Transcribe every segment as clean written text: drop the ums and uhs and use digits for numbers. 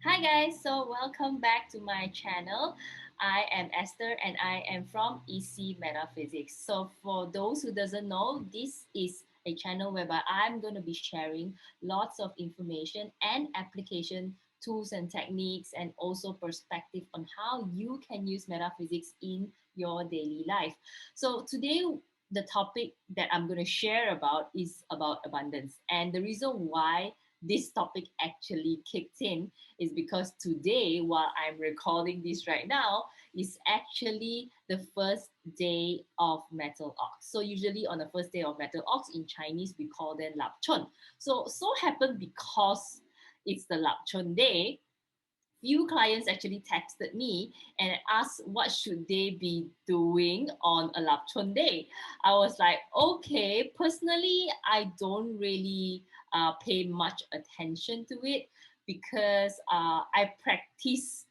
Hi guys, so welcome back to my channel. I am Esther and I am from EC Metaphysics. So for those who doesn't know, this is a channel whereby I'm going to be sharing lots of information and application tools and techniques and also perspective on how you can use metaphysics in your daily life. So today the topic that I'm going to share about is about abundance. And the reason why this topic actually kicked in is because today, while I'm recording this right now, is actually the first day of Metal Ox. So usually on the first day of Metal Ox in Chinese, we call them Lap Chun. So happened because it's the Lap Chun day, few clients actually texted me and asked what should they be doing on a Lapchon day. I was like, okay, personally, I don't really pay much attention to it because I practice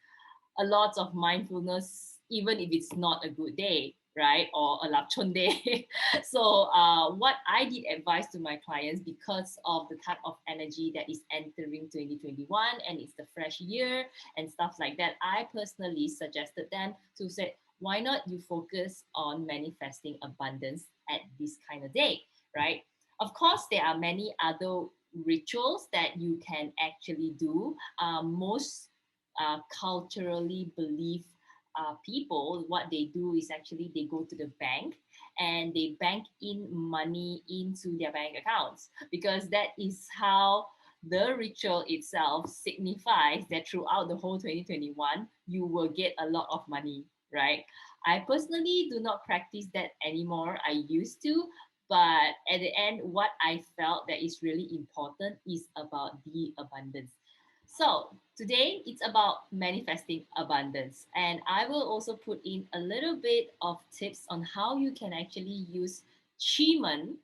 a lot of mindfulness, even if it's not a good day, right? Or a lapchon day. So what I did advise to my clients, because of the type of energy that is entering 2021 and it's the fresh year and stuff like that, I personally suggested them to say, why not you focus on manifesting abundance at this kind of day, right? Of course, there are many other rituals that you can actually do. Most culturally believe people, what they do is actually they go to the bank and they bank in money into their bank accounts, because that is how the ritual itself signifies that throughout the whole 2021 you will get a lot of money, right? I personally do not practice that anymore. I used to, but at the end what I felt that is really important is about the abundance. So today it's about manifesting abundance, and I will also put in a little bit of tips on how you can actually use Chiman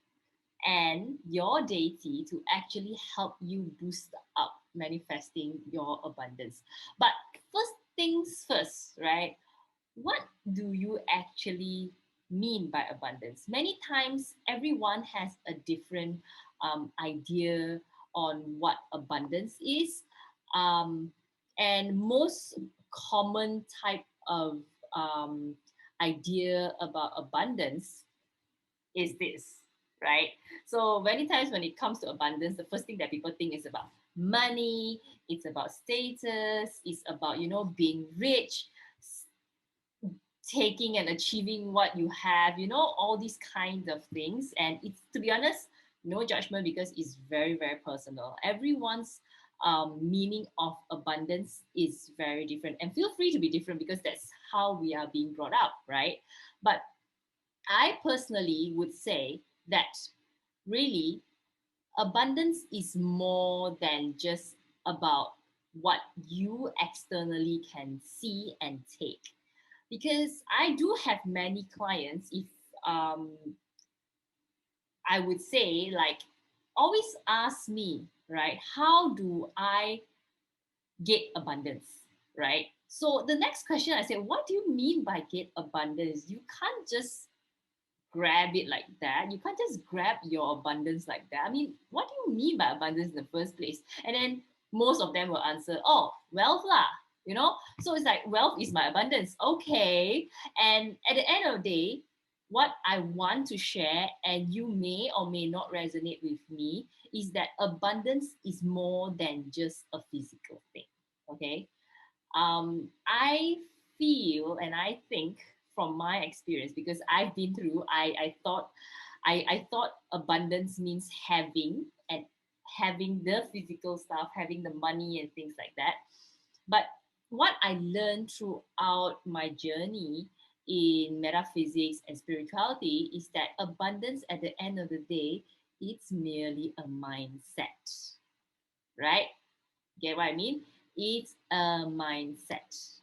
and your deity to actually help you boost up manifesting your abundance. But first things first, right? What do you actually mean by abundance? Many times, everyone has a different idea on what abundance is. Um, and most common type of idea about abundance is this, right? So many times when it comes to abundance, the first thing that people think is about money, it's about status, it's about, being rich, taking and achieving what you have, all these kinds of things. And it's, to be honest, no judgment, because it's very, very personal. Everyone's meaning of abundance is very different. And feel free to be different, because that's how we are being brought up, right? But I personally would say that really abundance is more than just about what you externally can see and take, because I do have many clients. If um, I would say, like, always ask me, right? How do I get abundance, right? So the next question I said, what do you mean by get abundance? You can't just grab it like that. You can't just grab your abundance like that. I mean, what do you mean by abundance in the first place? And then most of them will answer, oh, wealth lah, So it's like, wealth is my abundance. Okay. And at the end of the day, what I want to share, and you may or may not resonate with me, is that abundance is more than just a physical thing. Okay. I feel and I think, from my experience, because I've been through, I thought abundance means having the physical stuff, having the money and things like that. But what I learned throughout my journey in metaphysics and spirituality is that abundance, at the end of the day, it's merely a mindset, right? Get what I mean? It's a mindset.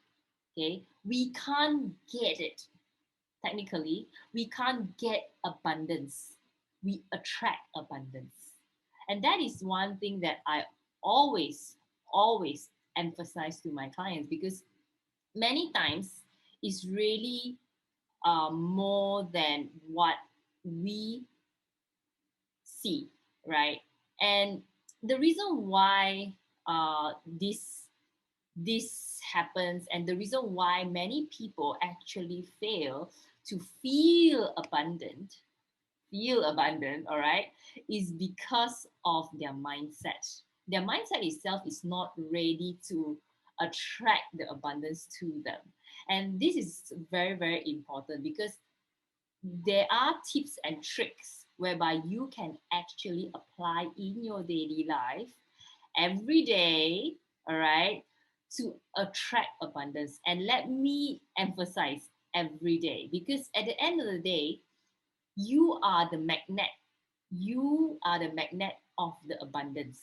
Okay, we can't get it. Technically, we can't get abundance. We attract abundance. And that is one thing that I always, always emphasize to my clients, because many times it's really more than what we see, right? And the reason why this this happens, and the reason why many people actually fail to feel abundant, all right, is because of their mindset. Their mindset itself is not ready to attract the abundance to them. And this is very, very important because there are tips and tricks whereby you can actually apply in your daily life every day, all right, to attract abundance. And let me emphasize every day, because at the end of the day, you are the magnet. You are the magnet of the abundance.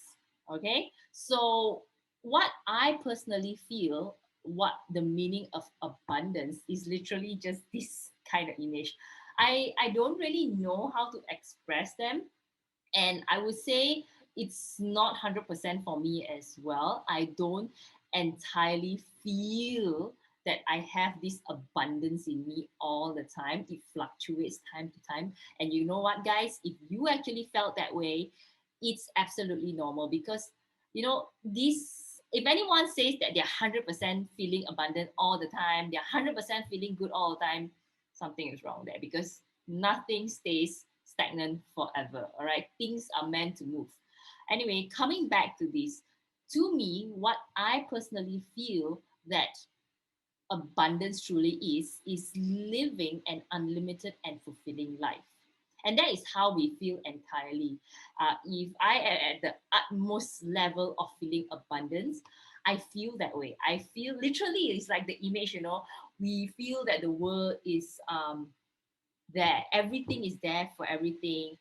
Okay. So, what I personally feel, what the meaning of abundance is literally just this kind of image. I don't really know how to express them, and I would say it's not 100% for me as well. I don't entirely feel that I have this abundance in me all the time. It fluctuates time to time. And you know what, guys? If you actually felt that way, it's absolutely normal, because, this, if anyone says that they're 100% feeling abundant all the time, they're 100% feeling good all the time, something is wrong there, because nothing stays stagnant forever. All right, things are meant to move. Anyway, coming back to this, to me, what I personally feel that abundance truly is living an unlimited and fulfilling life. And that is how we feel entirely. If I am at the utmost level of feeling abundance, I feel that way. I feel literally, it's like the image, we feel that the world is there. Everything is there for everything.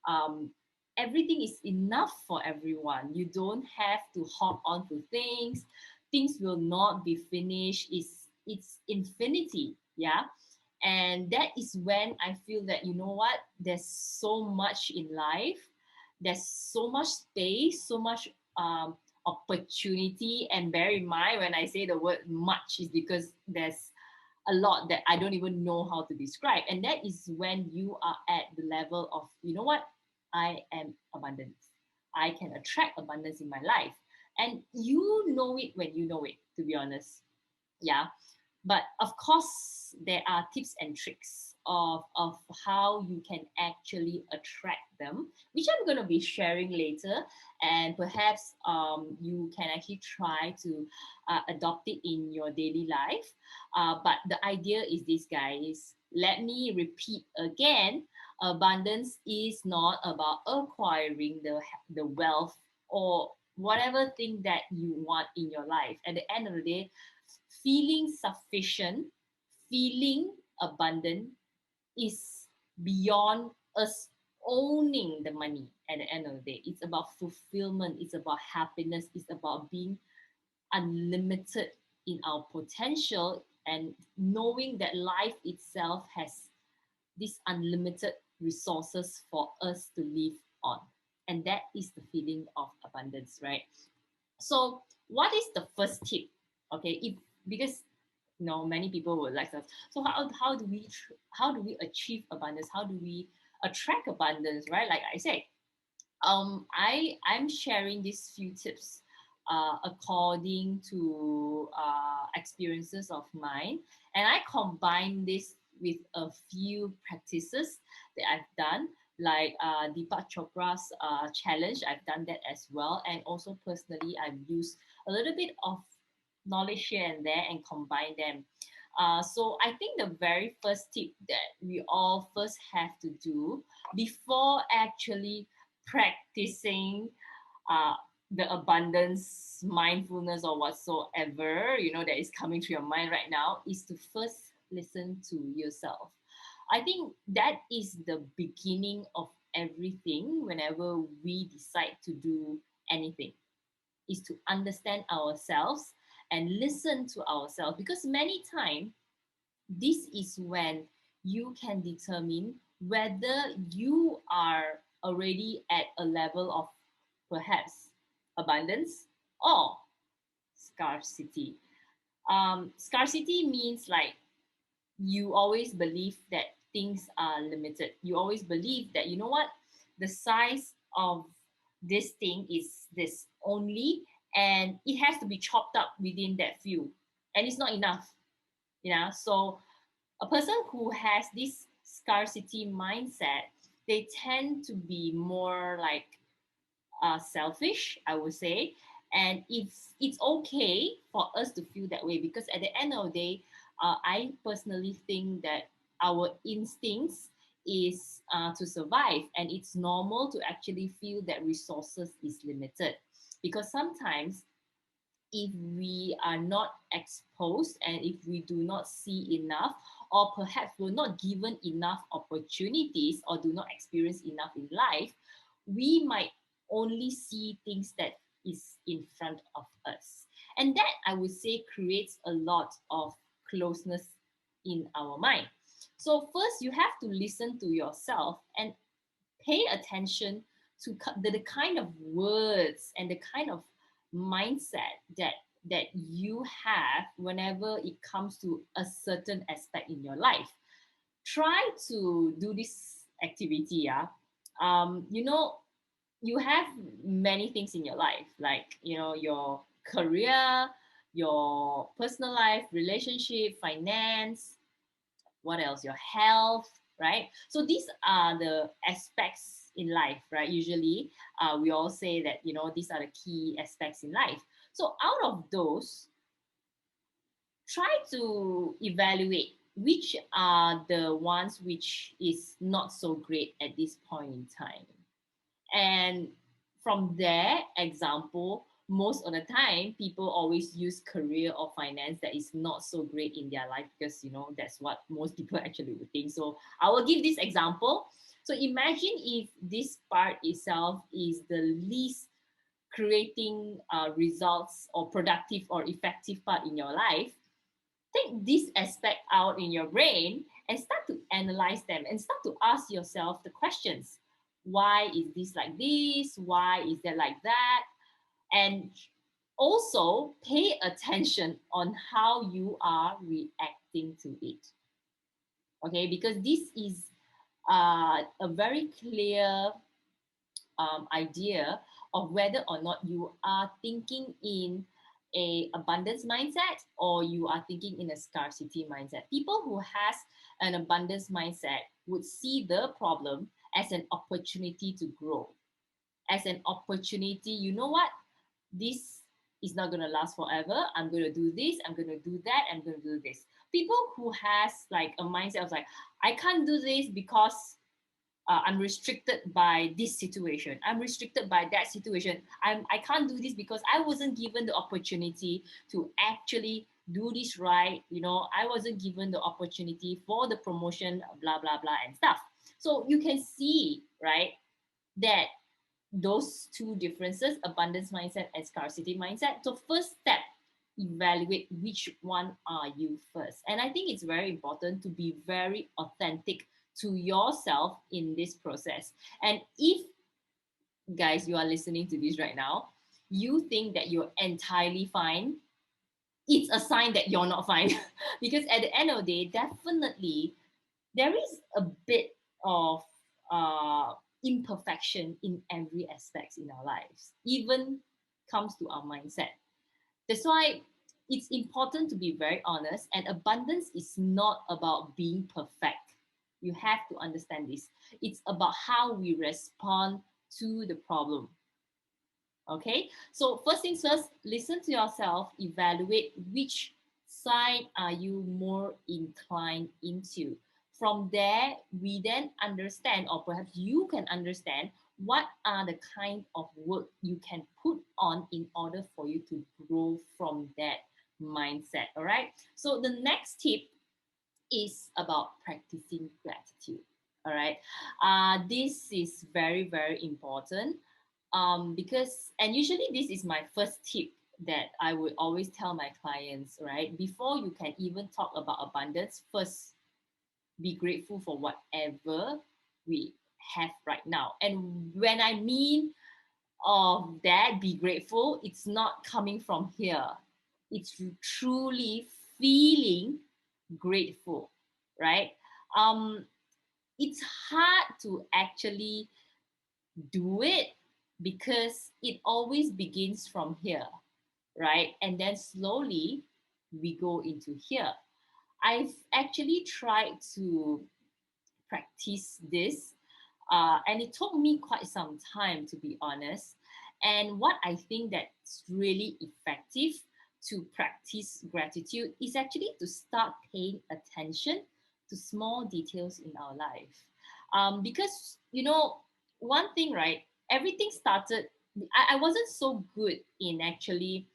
Um, Everything is enough for everyone. You don't have to hop onto things. Things will not be finished. It's infinity. Yeah. And that is when I feel that, you know what, there's so much in life. There's so much space, so much opportunity. And bear in mind, when I say the word much, is because there's a lot that I don't even know how to describe. And that is when you are at the level of, you know what, I am abundance. I can attract abundance in my life. And you know it when you know it, to be honest. Yeah. But of course, there are tips and tricks of how you can actually attract them, which I'm going to be sharing later. And perhaps you can actually try to adopt it in your daily life. But the idea is this, guys. Let me repeat again: abundance is not about acquiring the wealth or whatever thing that you want in your life. At the end of the day, feeling sufficient, feeling abundant is beyond us owning the money at the end of the day. It's about fulfillment, it's about happiness, it's about being unlimited in our potential, and knowing that life itself has these unlimited resources for us to live on. And that is the feeling of abundance, right? So, what is the first tip? Okay, if because many people would like us. So how do we achieve abundance? How do we attract abundance? Right? Like I said, I'm sharing these few tips according to experiences of mine, and I combine this with a few practices that I've done, like Deepak Chopra's challenge. I've done that as well, and also personally, I've used a little bit of knowledge here and there and combine them. So I think the very first tip that we all first have to do before actually practicing uh, the abundance mindfulness or whatsoever that is coming to your mind right now is to first listen to yourself. I think that is the beginning of everything. Whenever we decide to do anything, is to understand ourselves and listen to ourselves, because many times this is when you can determine whether you are already at a level of perhaps abundance or scarcity. Scarcity means like you always believe that things are limited. You always believe that, you know what, the size of this thing is this only, and it has to be chopped up within that few, and it's not enough. So a person who has this scarcity mindset, they tend to be more like selfish, I would say. And it's okay for us to feel that way, because at the end of the day, I personally think that our instincts is to survive, and it's normal to actually feel that resources is limited, because sometimes if we are not exposed and if we do not see enough, or perhaps we're not given enough opportunities or do not experience enough in life, we might only see things that is in front of us. And that, I would say, creates a lot of closeness in our mind. So first, you have to listen to yourself and pay attention to the kind of words and the kind of mindset that you have whenever it comes to a certain aspect in your life. Try to do this activity. Yeah, you know, you have many things in your life, like your career, your personal life, relationship, finance, what else, your health, right? So these are the aspects in life, right? Usually we all say that these are the key aspects in life. So out of those, try to evaluate which are the ones which is not so great at this point in time. And from there, example, most of the time, people always use career or finance that is not so great in their life, because that's what most people actually would think. So I will give this example. So imagine if this part itself is the least creating results or productive or effective part in your life. Take this aspect out in your brain and start to analyze them and start to ask yourself the questions. Why is this like this? Why is that like that? And also pay attention on how you are reacting to it. Okay, because this is a very clear idea of whether or not you are thinking in a abundance mindset or you are thinking in a scarcity mindset. People who has an abundance mindset would see the problem as an opportunity to grow, as an opportunity. You know what, this is not going to last forever. I'm going to do this, I'm going to do that, I'm going to do this. People who has like a mindset of like, I can't do this because I'm restricted by this situation, I'm restricted by that situation, I can't do this because I wasn't given the opportunity to actually do this right. I wasn't given the opportunity for the promotion, blah blah blah and stuff. So you can see, right, that those two differences, abundance mindset and scarcity mindset. So first step, evaluate which one are you first. And I think it's very important to be very authentic to yourself in this process. And if, guys, you are listening to this right now, you think that you're entirely fine, it's a sign that you're not fine. Because at the end of the day, definitely there is a bit of uh, imperfection in every aspect in our lives, even comes to our mindset. That's why it's important to be very honest, and abundance is not about being perfect. You have to understand this. It's about how we respond to the problem. Okay, so first things first, listen to yourself, evaluate which side are you more inclined into. From there, we then understand, or perhaps you can understand, what are the kind of work you can put on in order for you to grow from that mindset. All right, so the next tip is about practicing gratitude. All right, this is very, very important, because, and usually this is my first tip that I would always tell my clients, right? Before you can even talk about abundance, first be grateful for whatever we have right now. And when I mean of that, be grateful, it's not coming from here. It's truly feeling grateful, right? Um, it's hard to actually do it because it always begins from here. right? And then slowly we go into here. I've actually tried to practice this, and it took me quite some time, to be honest. And what I think that's really effective to practice gratitude is actually to start paying attention to small details in our life. Because, one thing, right? Everything started, I wasn't so good in actually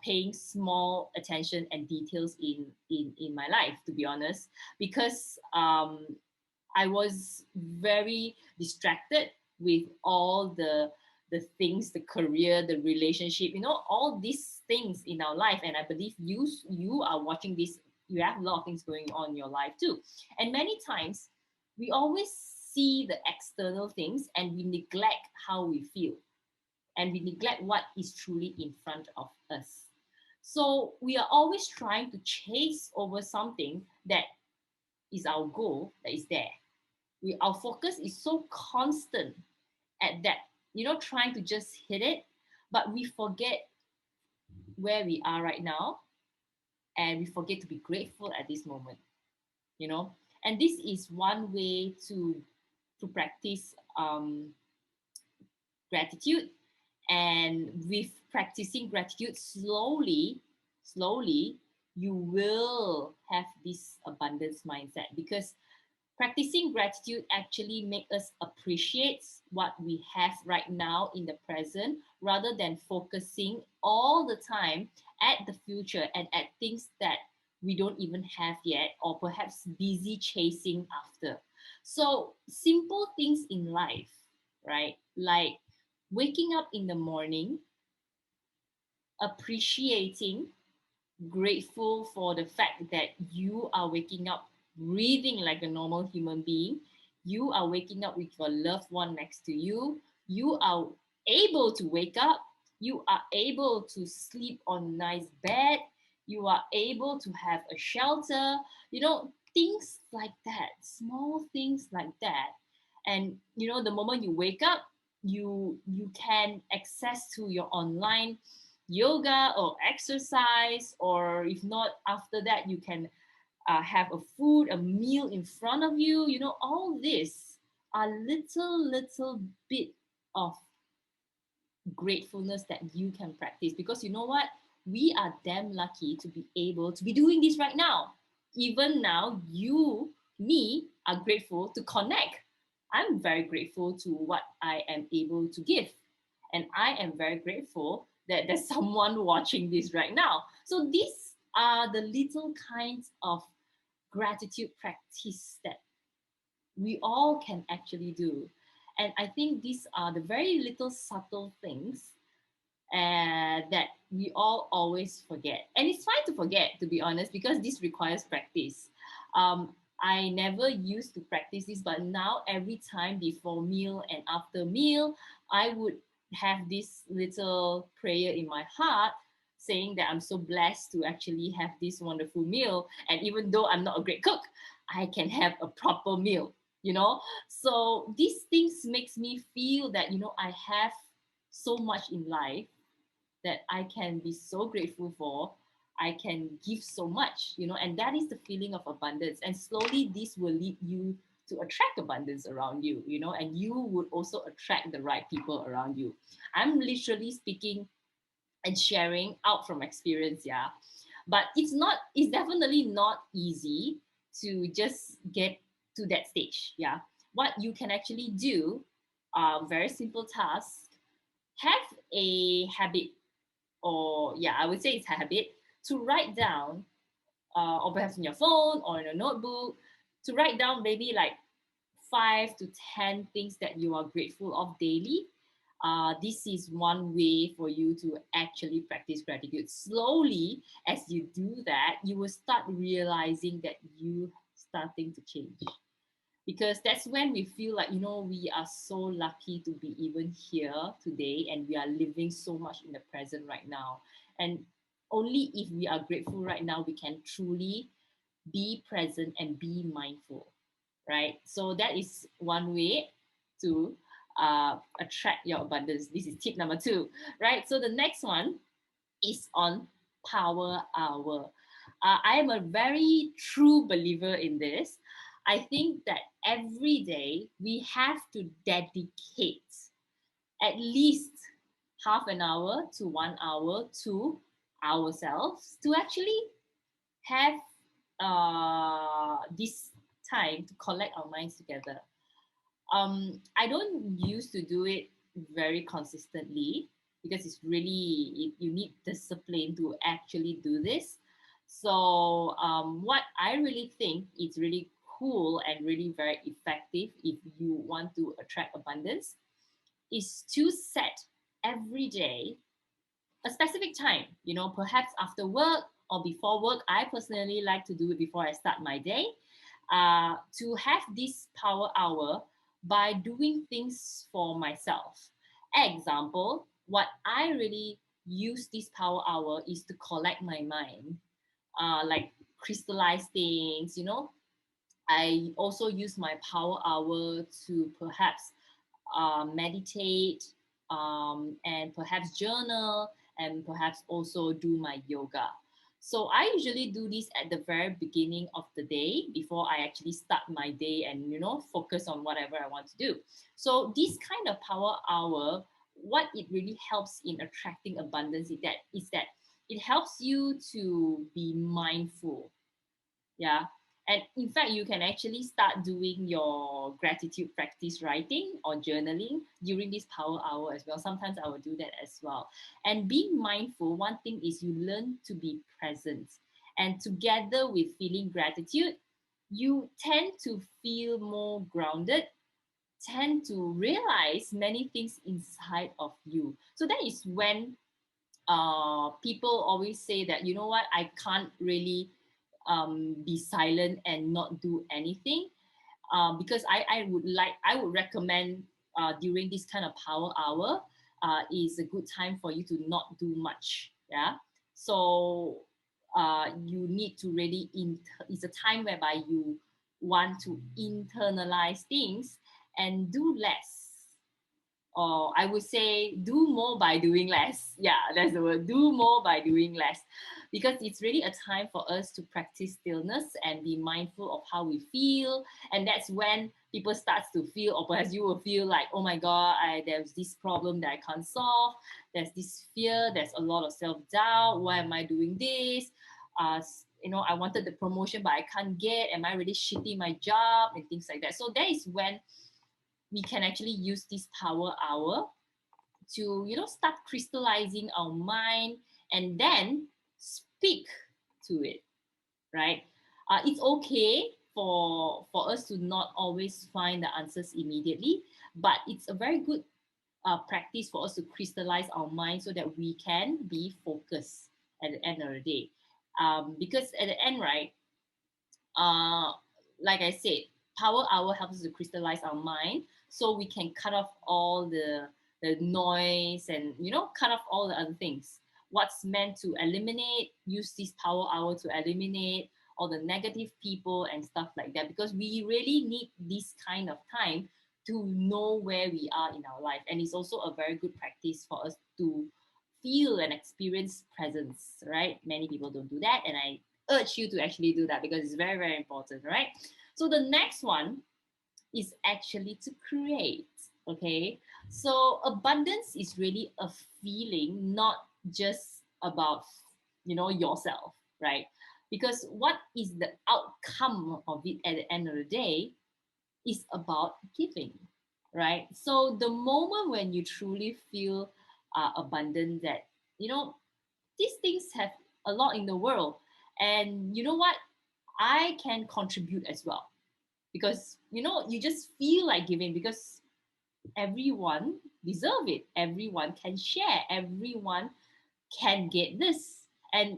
paying small attention and details in my life, to be honest, because I was very distracted with all the things, the career, the relationship, all these things in our life. And I believe you are watching this. You have a lot of things going on in your life too. And many times we always see the external things and we neglect how we feel, and we neglect what is truly in front of us. So we are always trying to chase over something that is our goal, that is there. Our focus is so constant at that, trying to just hit it, but we forget where we are right now, and we forget to be grateful at this moment, you know. And this is one way to practice gratitude. And with practicing gratitude slowly, you will have this abundance mindset, because practicing gratitude actually make us appreciate what we have right now in the present, rather than focusing all the time at the future and at things that we don't even have yet, or perhaps busy chasing after. So simple things in life, right? Like waking up in the morning, appreciating, grateful for the fact that you are waking up breathing like a normal human being. You are waking up with your loved one next to you. You are able to wake up. You are able to sleep on a nice bed. You are able to have a shelter. Things like that, small things like that. And the moment you wake up, you can access to your online yoga or exercise, or if not, after that you can have a meal in front of you. All this are little bit of gratefulness that you can practice, because you know what, we are damn lucky to be able to be doing this right now. Even now, me are grateful to connect. I'm very grateful to what I am able to give, and I am very grateful that there's someone watching this right now. So these are the little kinds of gratitude practice that we all can actually do. And I think these are the very little subtle things that we all always forget. And it's fine to forget, to be honest, because this requires practice. I never used to practice this, but now every time before meal and after meal, I would have this little prayer in my heart, saying that I'm so blessed to actually have this wonderful meal. And even though I'm not a great cook, I can have a proper meal. So these things makes me feel that, I have so much in life that I can be so grateful for. I can give so much, and that is the feeling of abundance. And slowly, this will lead you to attract abundance around you, and you would also attract the right people around you. I'm literally speaking and sharing out from experience, yeah. But it's definitely not easy to just get to that stage, yeah. What you can actually do, very simple task, have a habit, or yeah, I would say it's a habit to write down, or perhaps in your phone or in a notebook, to write down maybe like 5 to 10 things that you are grateful of daily. This is one way for you to actually practice gratitude. Slowly, as you do that, you will start realizing that you starting to change, because that's when we feel like, we are so lucky to be even here today, and we are living so much in the present right now. And only if we are grateful right now, we can truly be present and be mindful, right? So that is one way to attract your abundance. This is tip number 2, right? So the next one is on Power Hour. I am a very true believer in this. I think that every day we have to dedicate at least half an hour to 1 hour to ourselves to actually have this time to collect our minds together. I don't used to do it very consistently because it's really you need discipline to actually do this. So what I really think is really cool and really very effective if you want to attract abundance is to set every day a specific time, perhaps after work or before work. I personally like to do it before I start my day, to have this power hour by doing things for myself. Example, what I really use this power hour is to collect my mind, like crystallize things. I also use my power hour to perhaps meditate, and perhaps journal, and perhaps also do my yoga. So I usually do this at the very beginning of the day before I actually start my day and focus on whatever I want to do. So this kind of power hour, what it really helps in attracting abundance is that it helps you to be mindful. Yeah. And in fact, you can actually start doing your gratitude practice writing or journaling during this power hour as well. Sometimes I will do that as well. And being mindful, one thing is you learn to be present. And together with feeling gratitude, you tend to feel more grounded, tend to realize many things inside of you. So that is when people always say that, you know what, I can't really be silent and not do anything, because I would recommend during this kind of power hour is a good time for you to not do much. Yeah. So you need to really it's a time whereby you want to internalize things and do less, or I would say do more by doing less. Yeah, that's the word. Do more by doing less. Because it's really a time for us to practice stillness and be mindful of how we feel. And that's when people start to feel, or perhaps you will feel like, oh my God, there's this problem that I can't solve. There's this fear. There's a lot of self-doubt. Why am I doing this? I wanted the promotion, but I can't get. Am I really shitty my job? And things like that. So that is when we can actually use this power hour to start crystallizing our mind and then speak to it, right? It's okay for us to not always find the answers immediately, but it's a very good practice for us to crystallize our mind so that we can be focused at the end of the day. Because at the end, right, uh, like I said, power hour helps us to crystallize our mind so we can cut off all the noise and cut off all the other things. What's meant to eliminate, use this power hour to eliminate all the negative people and stuff like that, because we really need this kind of time to know where we are in our life. And it's also a very good practice for us to feel and experience presence, right? Many people don't do that, and I urge you to actually do that because it's very, very important, right? So the next one is actually to create. Okay. So abundance is really a feeling, not just about, yourself, right? Because what is the outcome of it at the end of the day is about giving, right? So the moment when you truly feel abundant, that, these things have a lot in the world. And you know what? I can contribute as well, because you just feel like giving, because everyone deserve it, everyone can share, everyone can get this. And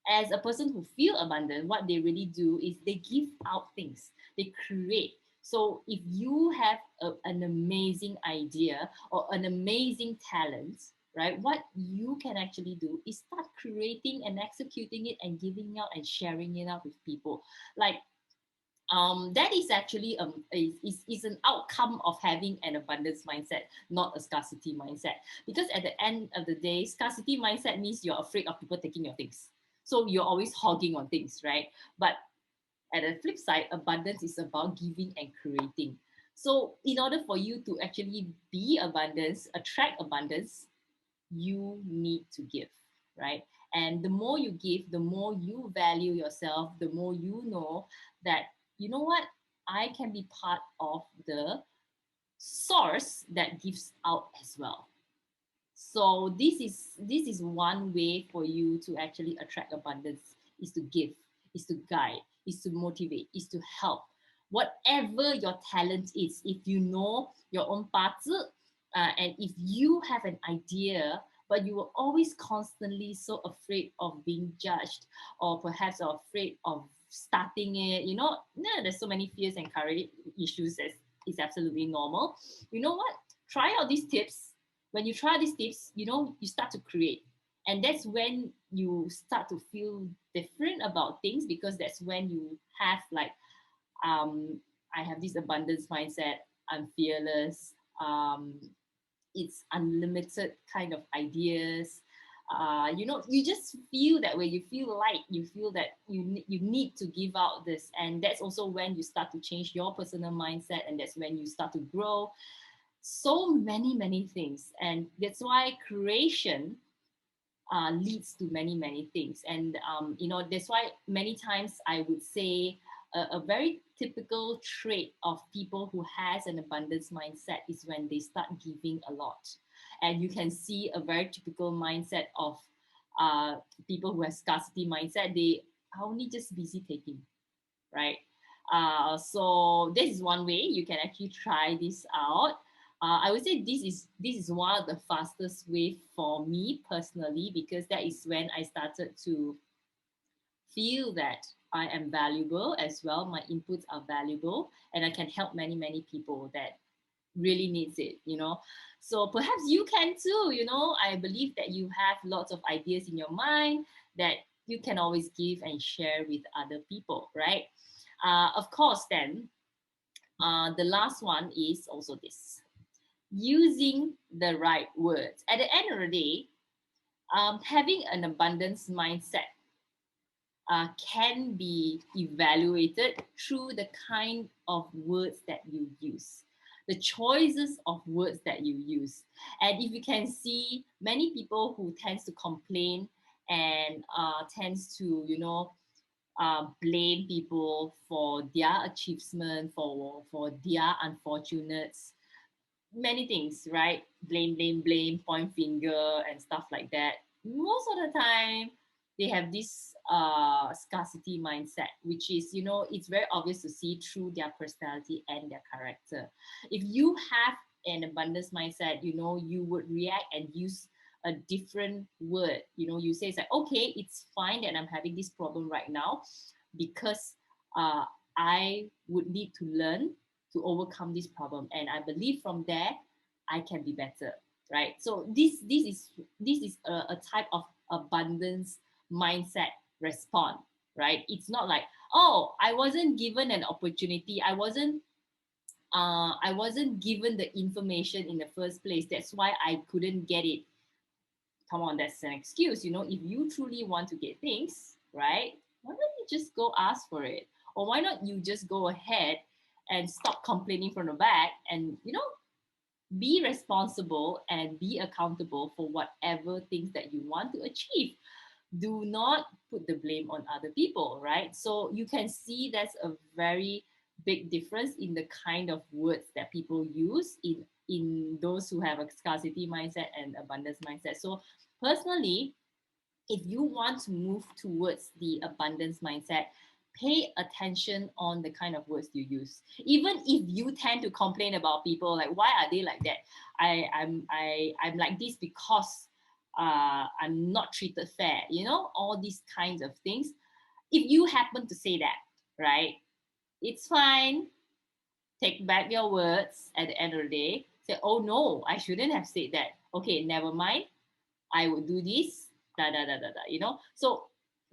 as a person who feel abundant, what they really do is they give out things, they create. So if you have an amazing idea or an amazing talent, right, what you can actually do is start creating and executing it and giving out and sharing it out with people. Like, that is actually is an outcome of having an abundance mindset, not a scarcity mindset. Because at the end of the day, scarcity mindset means you're afraid of people taking your things. So you're always hogging on things, right? But at the flip side, abundance is about giving and creating. So in order for you to actually be abundance, attract abundance, you need to give, right? And the more you give, the more you value yourself, the more you know that, you know what, I can be part of the source that gives out as well. So this is one way for you to actually attract abundance, is to give, is to guide, is to motivate, is to help. Whatever your talent is, if you know your own parts, and if you have an idea, but you were always constantly so afraid of being judged, or perhaps are afraid of starting it, there's so many fears and courage issues that is absolutely normal. You know what? Try out these tips. When you try these tips, you start to create. And that's when you start to feel different about things, because that's when you have like, I have this abundance mindset, I'm fearless, it's unlimited kind of ideas. You just feel that way. You feel light. You feel that you need to give out this, and that's also when you start to change your personal mindset, and that's when you start to grow. So many things, and that's why creation leads to many things. And that's why many times I would say a very typical trait of people who has an abundance mindset is when they start giving a lot. And you can see a very typical mindset of people who have scarcity mindset. They are only just busy taking, right? So this is one way you can actually try this out. I would say this is one of the fastest way for me personally, because that is when I started to feel that I am valuable as well. My inputs are valuable, and I can help many people that really needs it. So perhaps you can too. I believe that you have lots of ideas in your mind that you can always give and share with other people, right? Of course, then the last one is also this: using the right words. At the end of the day, having an abundance mindset can be evaluated through the kind of words that you use, the choices of words that you use. And if you can see many people who tends to complain and tends to blame people for their achievement, for their unfortunates, many things, right? Blame, point finger and stuff like that. Most of the time, they have this scarcity mindset, which is, it's very obvious to see through their personality and their character. If you have an abundance mindset, you would react and use a different word. You say it's like, okay, it's fine that I'm having this problem right now, because uh, I would need to learn to overcome this problem, and I believe from there I can be better, right? So this is a type of abundance mindset response, right? It's not like, oh, I wasn't given an opportunity, I wasn't given the information in the first place, that's why I couldn't get it. Come on, that's an excuse. If you truly want to get things, right, why don't you just go ask for it? Or why not you just go ahead and stop complaining from the back, and be responsible and be accountable for whatever things that you want to achieve. Do not put the blame on other people, right? So you can see that's a very big difference in the kind of words that people use in those who have a scarcity mindset and abundance mindset. So personally, if you want to move towards the abundance mindset, pay attention on the kind of words you use. Even if you tend to complain about people, like, why are they like that? I'm like this because I'm not treated fair. All these kinds of things. If you happen to say that, right, it's fine. Take back your words at the end of the day. Say, oh no, I shouldn't have said that. Okay, never mind. I would do this, da da da da da. So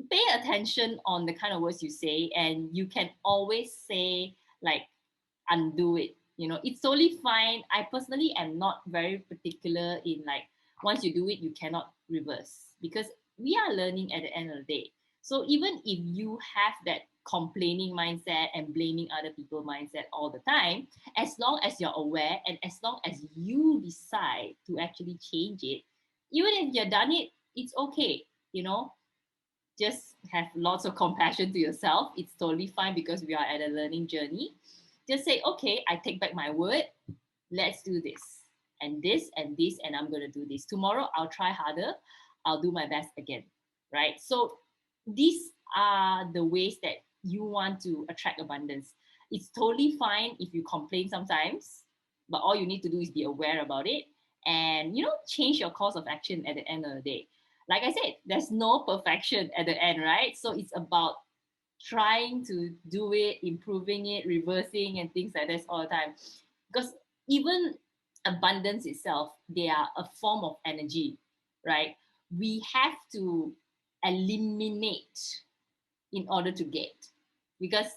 pay attention on the kind of words you say, and you can always say like undo it. You know, it's totally fine. I personally am not very particular in like once you do it, you cannot reverse because we are learning at the end of the day. So even if you have that complaining mindset and blaming other people mindset all the time, as long as you're aware and as long as you decide to actually change it, even if you've done it, it's okay. You know, just have lots of compassion to yourself. It's totally fine because we are at a learning journey. Just say, okay, I take back my word. Let's do this, and I'm going to do this. Tomorrow, I'll try harder. I'll do my best again. Right. So, these are the ways that you want to attract abundance. It's totally fine if you complain sometimes, but all you need to do is be aware about it and, change your course of action at the end of the day. Like I said, there's no perfection at the end, right? So it's about trying to do it, improving it, reversing, and things like this all the time. Because even abundance itself, they are a form of energy, right? We have to eliminate in order to get, because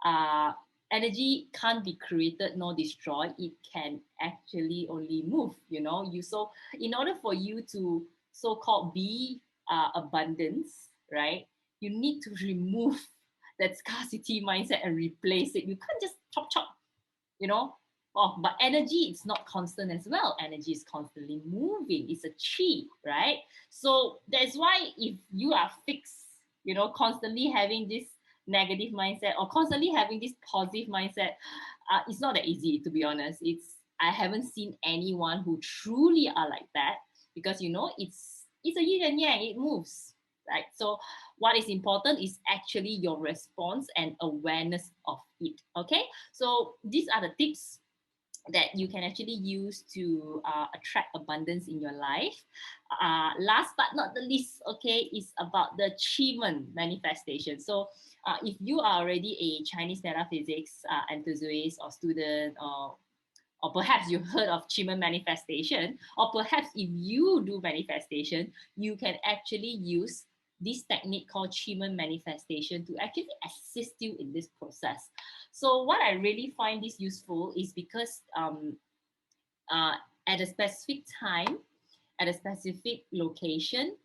uh energy can't be created nor destroyed. It can actually only move, you. So in order for you to so-called be abundance, right, you need to remove that scarcity mindset and replace it. You can't just chop chop, you know. Oh, but energy is not constant as well. Energy is constantly moving. It's a chi, right? So that's why if you are fixed, constantly having this negative mindset or constantly having this positive mindset, it's not that easy, to be honest. I haven't seen anyone who truly are like that, because it's a yin and yang. It moves, right? So what is important is actually your response and awareness of it. Okay, so these are the tips that you can actually use to attract abundance in your life. Last but not the least, okay, is about the achievement manifestation. So if you are already a Chinese metaphysics enthusiast or student, or perhaps you heard of achievement manifestation, or perhaps if you do manifestation, you can actually use this technique called achievement manifestation to actually assist you in this process. So what I really find this useful is because uh, at a specific time, at a specific location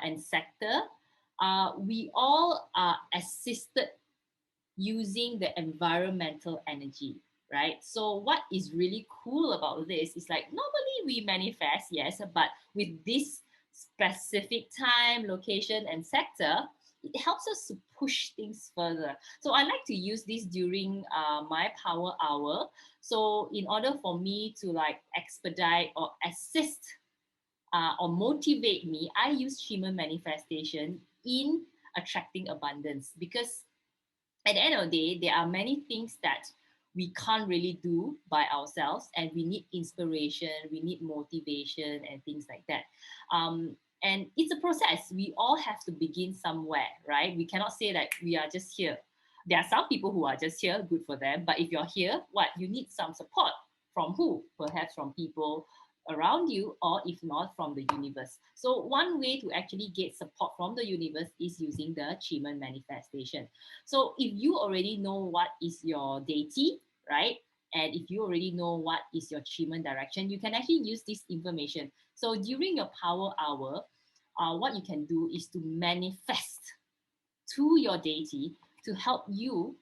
and sector, we all are assisted using the environmental energy, right? So what is really cool about this is like normally we manifest, yes, but with this specific time, location, and sector, it helps us to push things further. So I like to use this during my power hour. So in order for me to like expedite or assist or motivate me, I use human manifestation in attracting abundance, because at the end of the day, there are many things that we can't really do by ourselves, and we need inspiration, we need motivation, and things like that. And it's a process. We all have to begin somewhere, right? We cannot say that we are just here. There are some people who are just here, good for them. But if you're here, what? You need some support from who? Perhaps from people around you, or if not, from the universe. So one way to actually get support from the universe is using the achievement manifestation. So if you already know what is your deity, right? And if you already know what is your achievement direction, you can actually use this information. So during your power hour, what you can do is to manifest to your deity to help you,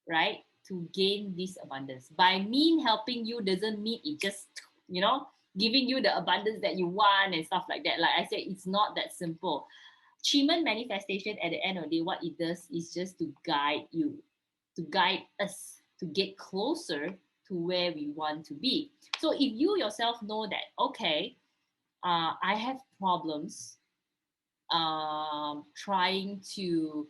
right, to gain this abundance. By mean helping you doesn't mean it just, giving you the abundance that you want and stuff like that. Like I said, it's not that simple. Achievement manifestation, at the end of the day, what it does is just to guide you, to guide us to get closer to where we want to be. So if you yourself know that, okay, I have problems trying to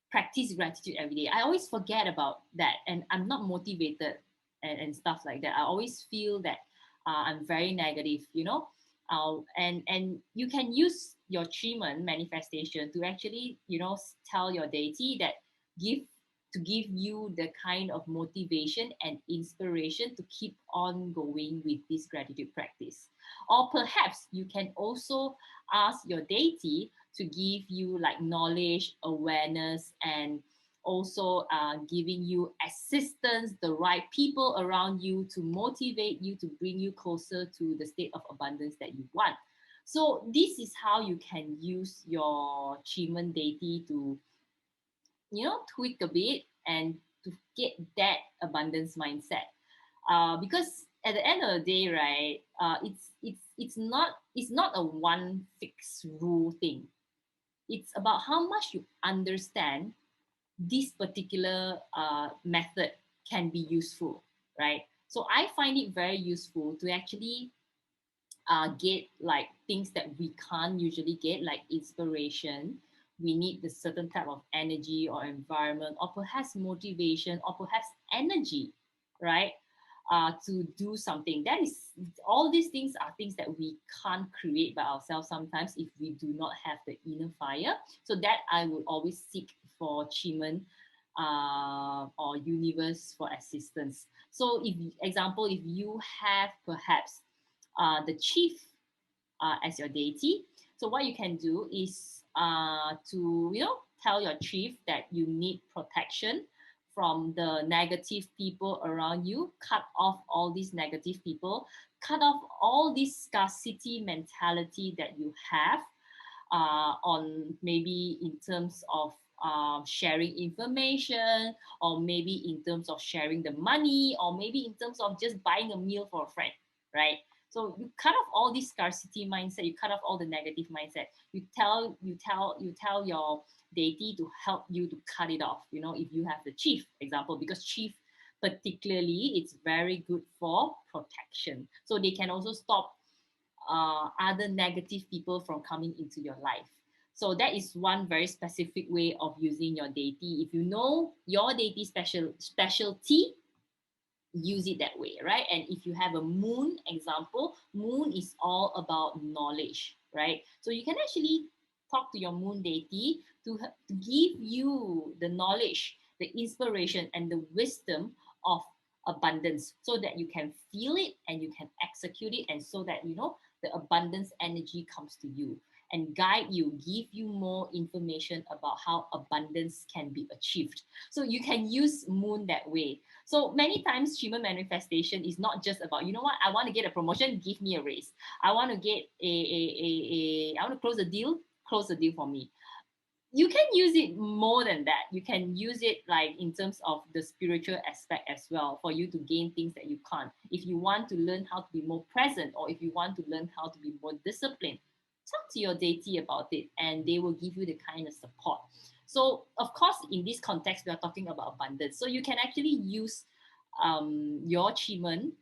practice gratitude every day. I always forget about that, and I'm not motivated, and stuff like that. I always feel that I'm very negative, and you can use your achievement manifestation to actually, tell your deity that give to give you the kind of motivation and inspiration to keep on going with this gratitude practice. Or perhaps you can also ask your deity to give you like knowledge, awareness, and also giving you assistance, the right people around you to motivate you, to bring you closer to the state of abundance that you want. So this is how you can use your achievement deity to, tweak a bit and to get that abundance mindset. Because at the end of the day, right, it's not a one fixed rule thing. It's about how much you understand this particular method can be useful, right? So I find it very useful to actually get like things that we can't usually get, like inspiration. We need the certain type of energy or environment, or perhaps motivation, or perhaps energy, right? To do something. That is, all these things are things that we can't create by ourselves sometimes if we do not have the inner fire. So that I would always seek for achievement or universe for assistance. So if, example, if you have perhaps the chief as your deity. So what you can do is to tell your chief that you need protection from the negative people around you. Cut off all these negative people. Cut off all this scarcity mentality that you have on maybe in terms of sharing information, or maybe in terms of sharing the money, or maybe in terms of just buying a meal for a friend, right? So you cut off all this scarcity mindset, you cut off all the negative mindset. You tell your deity to help you to cut it off. If you have the chief example, because chief particularly, it's very good for protection. So they can also stop other negative people from coming into your life. So that is one very specific way of using your deity. If you know your deity specialty, use it that way, right? And if you have a moon example, moon is all about knowledge, right? So you can actually talk to your moon deity to give you the knowledge, the inspiration, and the wisdom of abundance, so that you can feel it and you can execute it, and so that the abundance energy comes to you and guide you, give you more information about how abundance can be achieved. So you can use moon that way. So many times human manifestation is not just about, I want to get a promotion, give me a raise. I want to get I want to close a deal for me. You can use it more than that. You can use it like in terms of the spiritual aspect as well, for you to gain things that you can't. If you want to learn how to be more present, or if you want to learn how to be more disciplined, talk to your deity about it, and they will give you the kind of support. So of course, in this context, we are talking about abundance. So you can actually use your achievement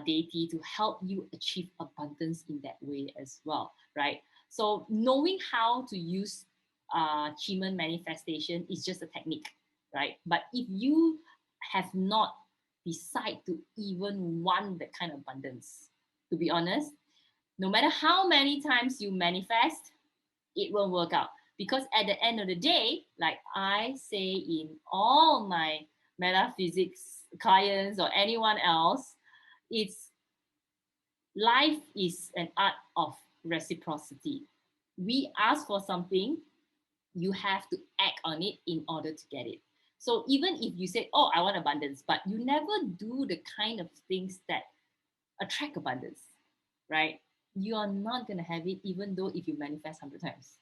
deity to help you achieve abundance in that way as well, right? So knowing how to use achievement manifestation is just a technique, right? But if you have not decided to even want that kind of abundance, to be honest, no matter how many times you manifest, it won't work out. Because at the end of the day, like I say in all my metaphysics clients or anyone else, it's life is an art of reciprocity. We ask for something, you have to act on it in order to get it. So even if you say, oh, I want abundance, but you never do the kind of things that attract abundance, right? You are not going to have it, even though if you manifest 100 times.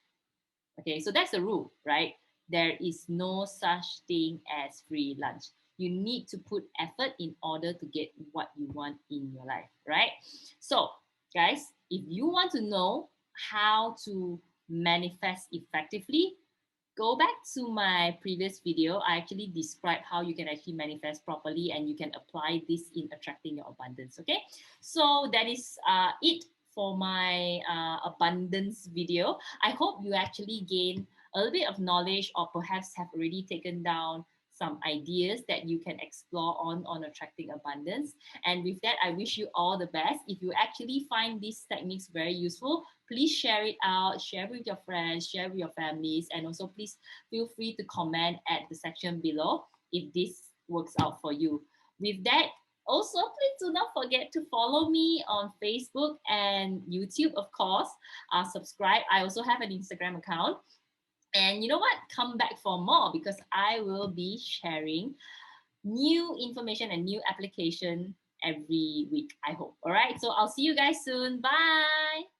Okay, so that's the rule, right? There is no such thing as free lunch. You need to put effort in order to get what you want in your life, right? So, guys, if you want to know how to manifest effectively, go back to my previous video. I actually described how you can actually manifest properly, and you can apply this in attracting your abundance. Okay, so that is it for my abundance video. I hope you actually gain a little bit of knowledge, or perhaps have already taken down some ideas that you can explore on attracting abundance. And with that, I wish you all the best. If you actually find these techniques very useful, please share it out, share with your friends, share with your families, and also please feel free to comment at the section below. if this works out for you. With that, also, please do not forget to follow me on Facebook and YouTube, of course. Subscribe. I also have an Instagram account. And you know what? Come back for more because I will be sharing new information and new application every week, I hope. All right. So I'll see you guys soon. Bye.